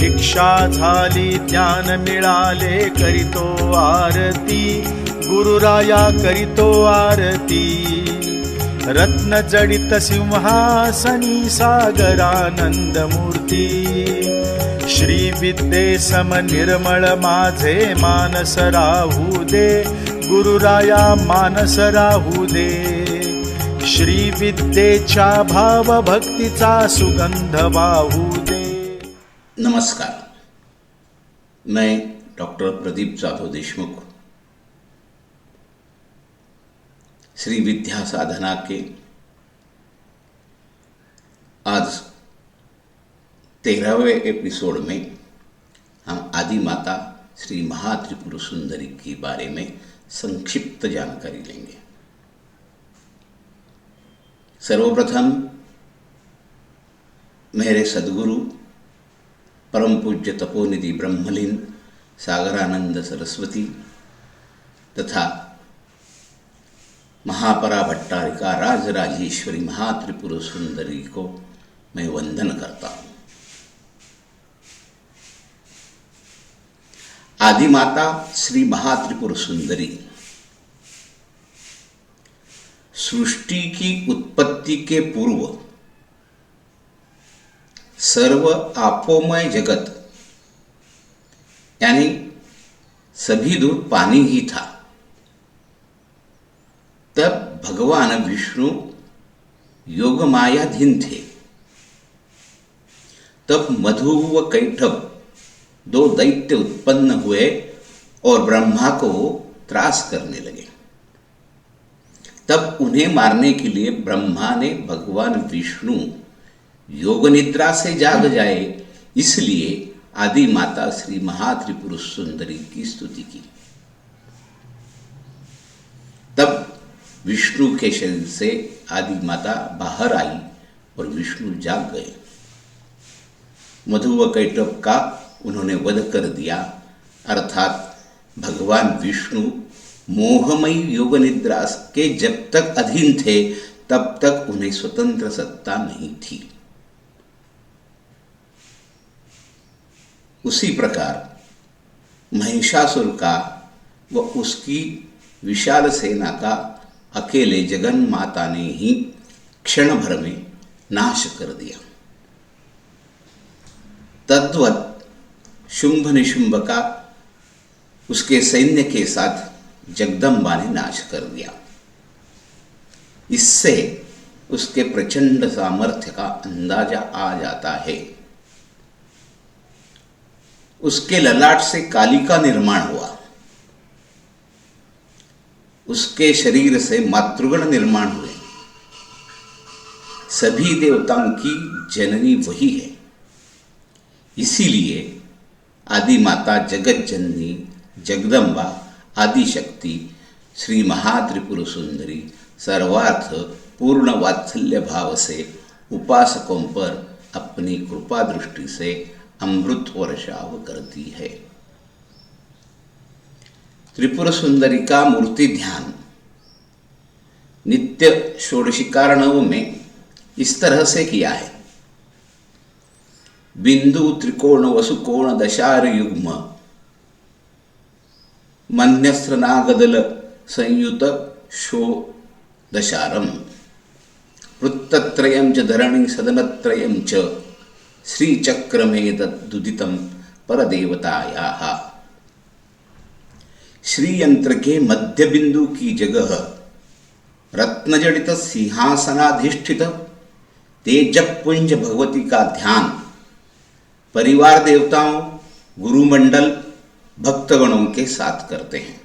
दीक्षा झाली ज्ञान मिळाले करीतो आरती गुरुराया करीतो आरती रत्न जडित सिंहासनी सागरानंद मूर्ती श्री विद्ये सम निर्मळ माझे मानस राहू दे गुरुराया मानस राहू दे श्री विद्येच्या भाव भक्तीचा सुगंध वाहू दे। नमस्कार, मैं डॉक्टर प्रदीप जाधव देशमुख श्री विद्या साधना के आज 13वें एपिसोड में हम आदि माता श्री महात्रिपुर सुंदरी के बारे में संक्षिप्त जानकारी लेंगे। सर्वप्रथम मेरे सद्गुरु परम पूज्य तपोनिधि ब्रह्मलीन सागरानंद सरस्वती तथा महापरा भट्टारिका राजराजेश्वरी महात्रिपुर सुंदरी को मैं वंदन करता हूँ। आदि माता श्री महात्रिपुर सुंदरी सृष्टि की उत्पत्ति के पूर्व सर्व आपोमय जगत यानी सभी दूर पानी ही था। तब भगवान विष्णु योग मायाधीन थे। तब मधु व कैटभ दो दैत्य उत्पन्न हुए और ब्रह्मा को त्रास करने लगे। तब उन्हें मारने के लिए ब्रह्मा ने भगवान विष्णु योग निद्रा से जाग जाए इसलिए आदि माता श्री महात्रिपुर सुंदरी की स्तुति की। तब विष्णु के शरीर से आदि माता बाहर आई और विष्णु जाग गए। मधु व कैटभ का उन्होंने वध कर दिया, अर्थात भगवान विष्णु मोहमयी योग निद्रा के जब तक अधीन थे तब तक उन्हें स्वतंत्र सत्ता नहीं थी। उसी प्रकार महिषासुर का व उसकी विशाल सेना का अकेले जगन माता ने ही क्षण भर में नाश कर दिया। तद्वत शुंभ निशुंभ का उसके सैन्य के साथ जगदम्बा ने नाश कर दिया। इससे उसके प्रचंड सामर्थ्य का अंदाजा आ जाता है। उसके ललाट से काली का निर्माण हुआ। उसके शरीर से मातृगण निर्माण हुए। सभी देवताओं की जननी वही है। इसीलिए आदि माता जगत जननी जगदम्बा आदि शक्ति श्री महात्रिपुर सुंदरी सर्वार्थ पूर्ण वात्सल्य भाव से उपासकों पर अपनी कृपा दृष्टि से अमृत वर्षाव करती है। त्रिपुर सुंदरी का मूर्ति ध्यान नित्य षोडशिकारणों में इस तरह से किया है। बिंदु त्रिकोण वसुकोण दशार युग्म मन्यस्त्र नागदल संयुत शो दशारम वृत्तत्रयं च धरणि सदनत्रयं च श्रीचक्रमेतदुदितं परदेवतायाः। श्री यंत्र के मध्य बिंदु की जगह रत्नजडित सिंहासनाधिष्ठित तेजपुंज भगवती का ध्यान परिवार देवताओं गुरुमंडल भक्तगणों के साथ करते हैं।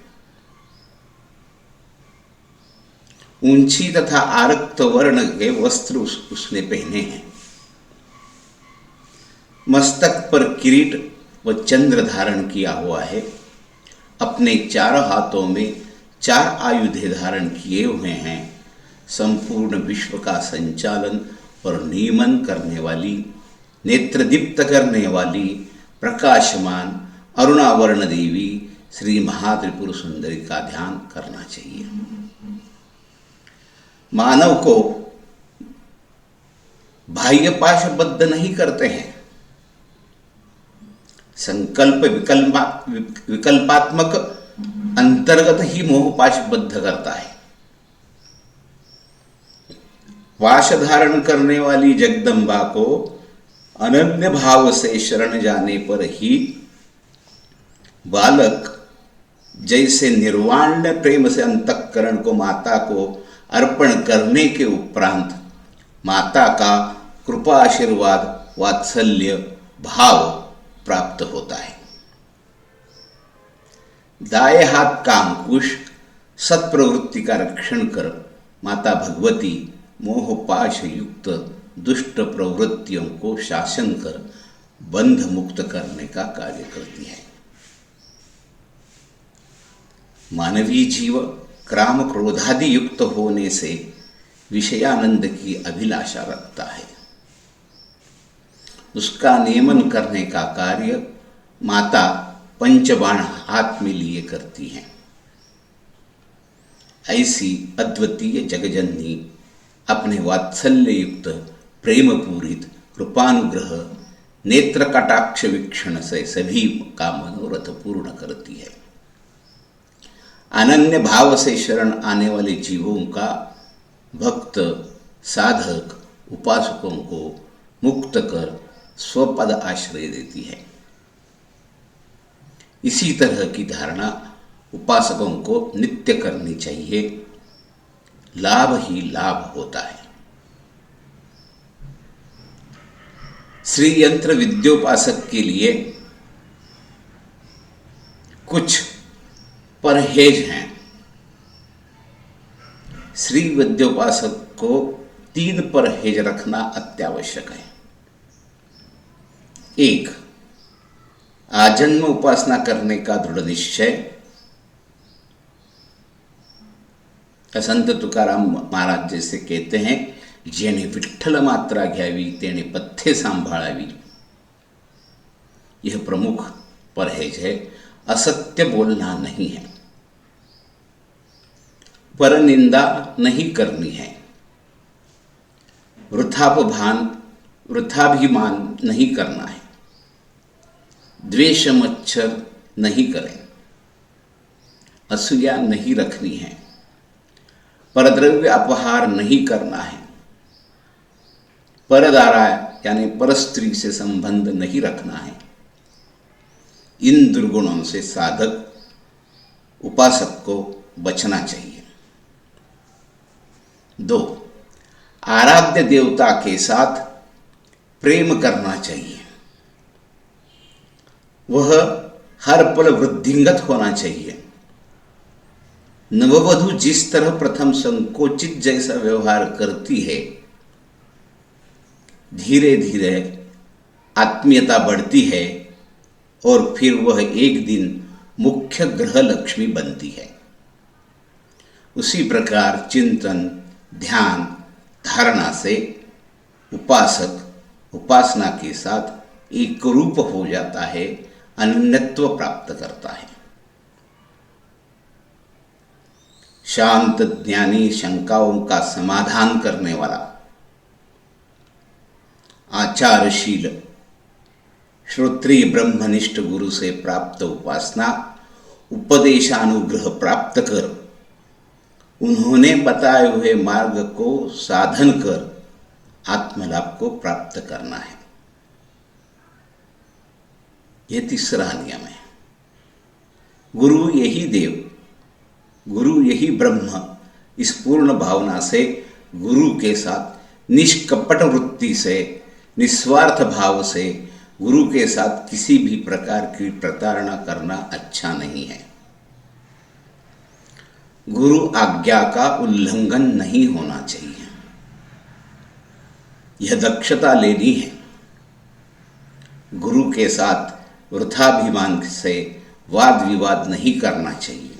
ऊंची तथा आरक्त वर्ण के वस्त्र उसने पहने हैं। मस्तक पर किरीट व चंद्र धारण किया हुआ है। अपने चारों हाथों में 4 आयुधे धारण किए हुए हैं। संपूर्ण विश्व का संचालन और नियमन करने वाली, नेत्र दीप्त करने वाली, प्रकाशमान अरुणावर्ण देवी श्री महात्रिपुर सुंदरी का ध्यान करना चाहिए। मानव को बाह्य पाशबद्ध नहीं करते हैं। संकल्प विकल्पात्मक अंतर्गत ही मोह पाशबद्ध करता है। पाश धारण करने वाली जगदम्बा को अनन्य भाव से शरण जाने पर ही बालक जैसे निर्वाण प्रेम से अंतःकरण को माता को अर्पण करने के उपरांत माता का कृपा आशीर्वाद वात्सल्य भाव प्राप्त होता है। दाएं हाथ का अंकुश सत्प्रवृत्ति का रक्षण कर माता भगवती मोह पाश युक्त दुष्ट प्रवृत्तियों को शासन कर बंध मुक्त करने का कार्य करती है। मानवीय जीव काम क्रोधादि युक्त होने से विषयानंद की अभिलाषा रखता है। उसका नियमन करने का कार्य माता पंचबाण हाथ में लिए करती हैं। ऐसी अद्वितीय जगजननी अपने वात्सल्य युक्त प्रेम पूरित कृपानुग्रह नेत्र कटाक्ष वीक्षण से सभी का मनोरथ पूर्ण करती है। अनन्य भाव से शरण आने वाले जीवों का भक्त साधक उपासकों को मुक्त कर स्वपद आश्रय देती है। इसी तरह की धारणा उपासकों को नित्य करनी चाहिए। लाभ ही लाभ होता है। श्री यंत्र विद्योपासक के लिए कुछ परहेज हैं। श्री विद्योपासक को 3 परहेज रखना अत्यावश्यक है। 1. आजन्म उपासना करने का दृढ़ निश्चय। संत तुकाराम महाराज जैसे कहते हैं, जेने विठ्ठल मात्रा घ्यावी तेने पथ्ये सांभाळावी। यह प्रमुख परहेज है। असत्य बोलना नहीं है, पर निंदा नहीं करनी है, वृथाभिमान नहीं करना है, द्वेष मच्छर नहीं करें, असूया नहीं रखनी है, परद्रव्य अपहार नहीं करना है, परदारा यानी परस्त्री से संबंध नहीं रखना है। इन दुर्गुणों से साधक उपासक को बचना चाहिए। 2. आराध्य देवता के साथ प्रेम करना चाहिए। वह हर पल वृद्धिंगत होना चाहिए। नववधु जिस तरह प्रथम संकोचित जैसा व्यवहार करती है, धीरे धीरे आत्मीयता बढ़ती है और फिर वह एक दिन मुख्य ग्रह लक्ष्मी बनती है। उसी प्रकार चिंतन ध्यान धारणा से उपासक उपासना के साथ एक रूप हो जाता है, अनन्यत्व प्राप्त करता है। शांत ज्ञानी शंकाओं का समाधान करने वाला आचारशील श्रोत्रिय ब्रह्मनिष्ठ गुरु से प्राप्त उपासना उपदेशानुग्रह प्राप्त कर उन्होंने बताए हुए मार्ग को साधन कर आत्मलाभ को प्राप्त करना है। यह तीसरा नियम है। गुरु यही देव, गुरु यही ब्रह्म, इस पूर्ण भावना से गुरु के साथ निष्कपट वृत्ति से निस्वार्थ भाव से गुरु के साथ किसी भी प्रकार की प्रताड़ना करना अच्छा नहीं है। गुरु आज्ञा का उल्लंघन नहीं होना चाहिए। यह दक्षता लेनी है। गुरु के साथ वृथाभिमान से वाद विवाद नहीं करना चाहिए।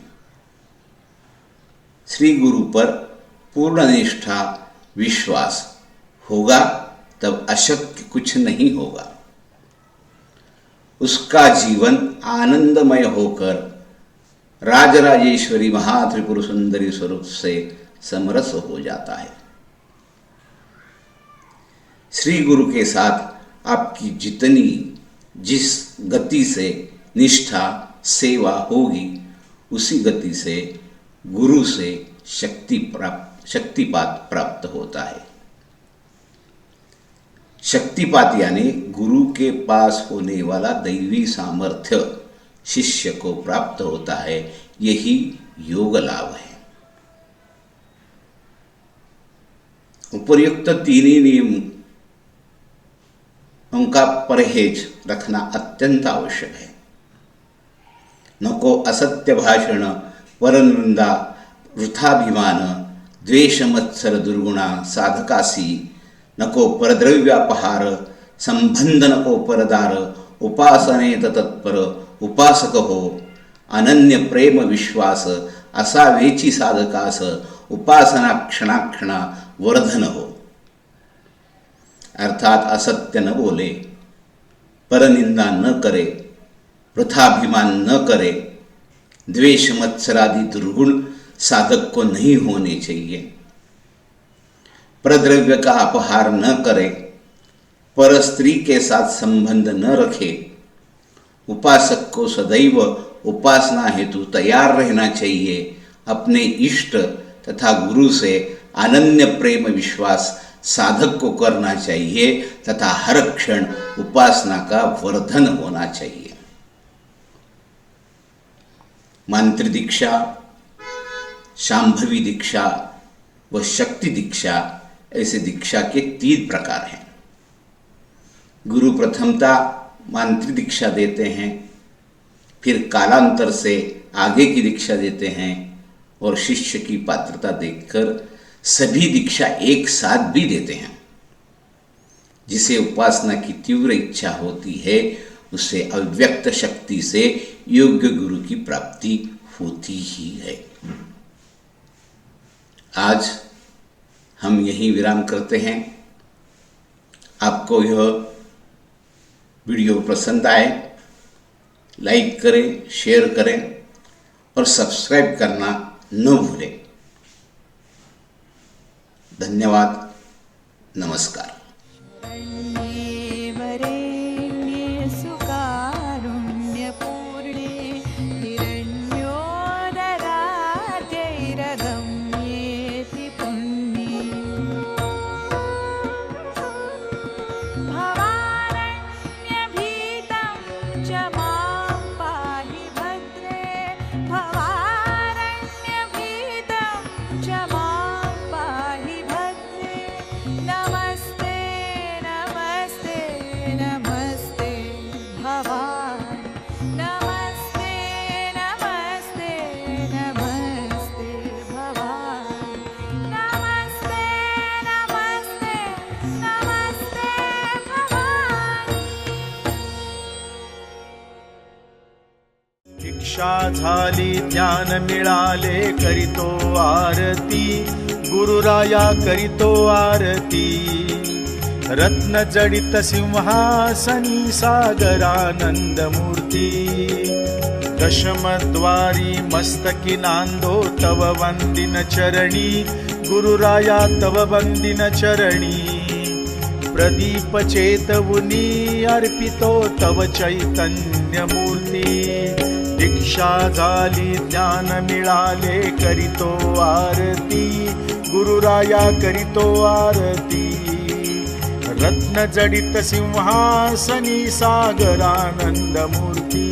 श्री गुरु पर पूर्ण निष्ठा विश्वास होगा तब अशक्य कुछ नहीं होगा। उसका जीवन आनंदमय होकर राजराजेश्वरी महात्रिपुर सुंदरी स्वरूप से समरस हो जाता है। श्री गुरु के साथ आपकी जितनी जिस गति से निष्ठा सेवा होगी उसी गति से गुरु से शक्तिपात प्राप्त होता है। शक्तिपात यानी गुरु के पास होने वाला दैवी सामर्थ्य शिष्य को प्राप्त होता है। यही योग लाभ है। उपर्युक्त तीनों नियमों का परहेज रखना अत्यंत आवश्यक है। नको असत्य भाषण, परनिंदा, वृथाभिमान, द्वेष मत्सर दुर्गुणा साधकासी, नको परद्रव्यापहार, संबंध नको परदार, उपासनेत तत्पर उपासक हो, अनन्य प्रेम विश्वास, असा वेची साधकास, उपासना क्षणाक्षणा वर्धन हो। अर्थात असत्य न बोले, परनिंदा न करे, वृथाभिमान न करे, द्वेष मत्सरादि दुर्गुण साधक को नहीं होने चाहिए, परद्रव्य का अपहार न करे, पर स्त्री के साथ संबंध न रखे, उपासक को सदैव उपासना हेतु तैयार रहना चाहिए, अपने इष्ट तथा गुरु से अनन्य प्रेम विश्वास साधक को करना चाहिए तथा हर क्षण उपासना का वर्धन होना चाहिए। मंत्र दीक्षा, शांभवी दीक्षा व शक्ति दीक्षा ऐसे दीक्षा के 3 प्रकार हैं। गुरु प्रथमता मंत्र दीक्षा देते हैं, फिर कालांतर से आगे की दीक्षा देते हैं और शिष्य की पात्रता देखकर सभी दीक्षा एक साथ भी देते हैं। जिसे उपासना की तीव्र इच्छा होती है उसे अव्यक्त शक्ति से योग्य गुरु की प्राप्ति होती ही है। आज हम यहीं विराम करते हैं। आपको यह वीडियो पसंद आए, लाइक करें, शेयर करें और सब्सक्राइब करना न भूलें। धन्यवाद। नमस्कार। दीक्षा झाली ज्ञान मिळाले करीतो आरती, गुरुराया करीतो आरती। रत्न जडित सिंहासनी सागरानंद मूर्ती, दशमद्वारी मस्तकी नांदो तव वंदिन चरणी, गुरुराया तव वंदिन चरणी। प्रदीप चेतवुनी अर्पितो तव चैतन्य मूर्ती, दीक्षा झाली ज्ञान मिळाले करीतो आरती, गुरुराया करीतो आरती। रत्न जडित सिंहासनी सागरानंद मूर्ती,